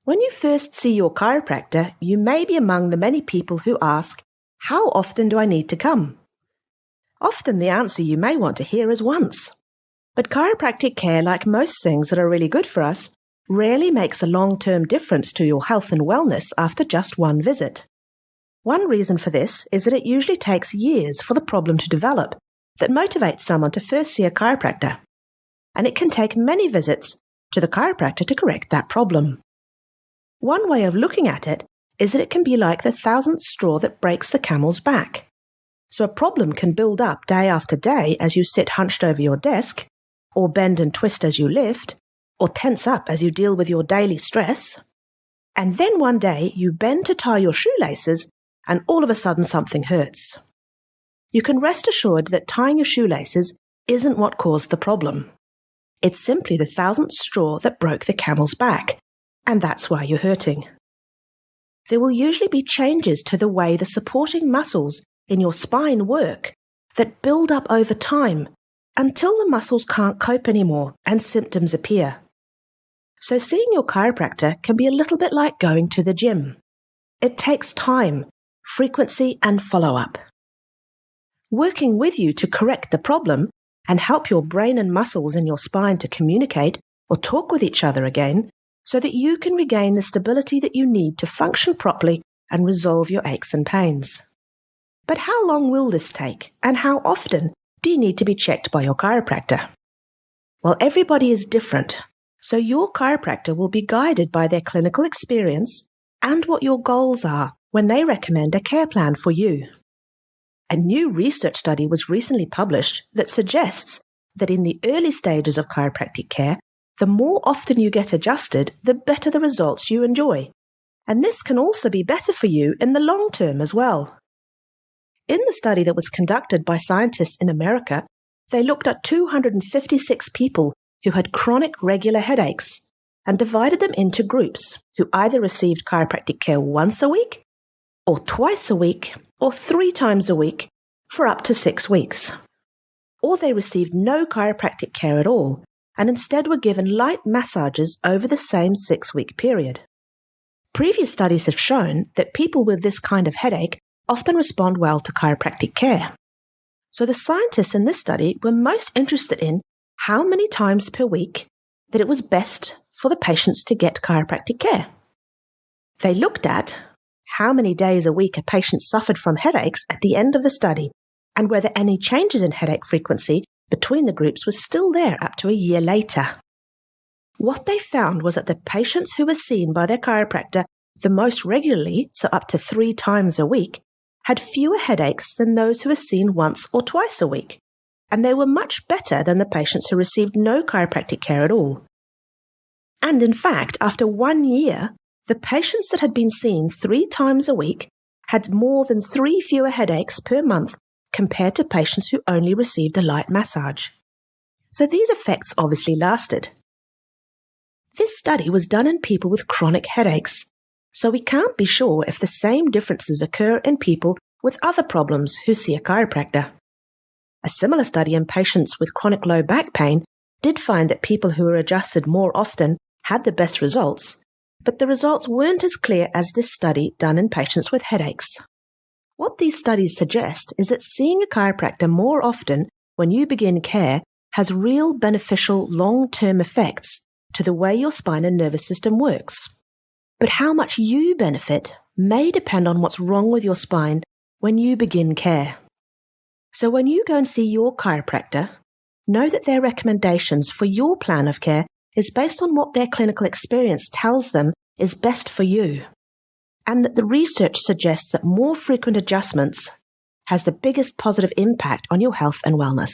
When you first see your chiropractor, you may be among the many people who ask, "How often do I need to come?" Often the answer you may want to hear is once. But chiropractic care, like most things that are really good for us, rarely makes a long-term difference to your health and wellness after just one visit. One reason for this is that it usually takes years for the problem to develop that motivates someone to first see a chiropractor. And it can take many visits to the chiropractor to correct that problem. One way of looking at it is that it can be like the thousandth straw that breaks the camel's back. So a problem can build up day after day as you sit hunched over your desk, or bend and twist as you lift, or tense up as you deal with your daily stress. And then one day you bend to tie your shoelaces and all of a sudden something hurts. You can rest assured that tying your shoelaces isn't what caused the problem. It's simply the thousandth straw that broke the camel's back, and that's why you're hurting. There will usually be changes to the way the supporting muscles in your spine work that build up over time until the muscles can't cope anymore and symptoms appear. So seeing your chiropractor can be a little bit like going to the gym. It takes time, frequency, and follow-up. Working with you to correct the problem and help your brain and muscles in your spine to communicate or talk with each other again so that you can regain the stability that you need to function properly and resolve your aches and pains. But how long will this take, and how often do you need to be checked by your chiropractor? Well, everybody is different, so your chiropractor will be guided by their clinical experience and what your goals are when they recommend a care plan for you. A new research study was recently published that suggests that in the early stages of chiropractic care, the more often you get adjusted, the better the results you enjoy. And this can also be better for you in the long term as well. In the study that was conducted by scientists in America, they looked at 256 people who had chronic regular headaches and divided them into groups who either received chiropractic care once a week, or twice a week, or 3 times a week for up to 6 weeks. Or they received no chiropractic care at all and instead were given light massages over the same 6-week period. Previous studies have shown that people with this kind of headache often respond well to chiropractic care. So the scientists in this study were most interested in how many times per week that it was best for the patients to get chiropractic care. They looked at how many days a week a patient suffered from headaches at the end of the study and whether any changes in headache frequency between the groups was still there up to a year later. What they found was that the patients who were seen by their chiropractor the most regularly, so up to 3 times a week, had fewer headaches than those who were seen once or twice a week, and they were much better than the patients who received no chiropractic care at all. And in fact, after 1 year, the patients that had been seen 3 times a week had more than 3 fewer headaches per month compared to patients who only received a light massage. So these effects obviously lasted. This study was done in people with chronic headaches, so we can't be sure if the same differences occur in people with other problems who see a chiropractor. A similar study in patients with chronic low back pain did find that people who were adjusted more often had the best results, but the results weren't as clear as this study done in patients with headaches. What these studies suggest is that seeing a chiropractor more often when you begin care has real beneficial long-term effects to the way your spine and nervous system works. But how much you benefit may depend on what's wrong with your spine when you begin care. So when you go and see your chiropractor, know that their recommendations for your plan of care is based on what their clinical experience tells them is best for you, and that the research suggests that more frequent adjustments has the biggest positive impact on your health and wellness.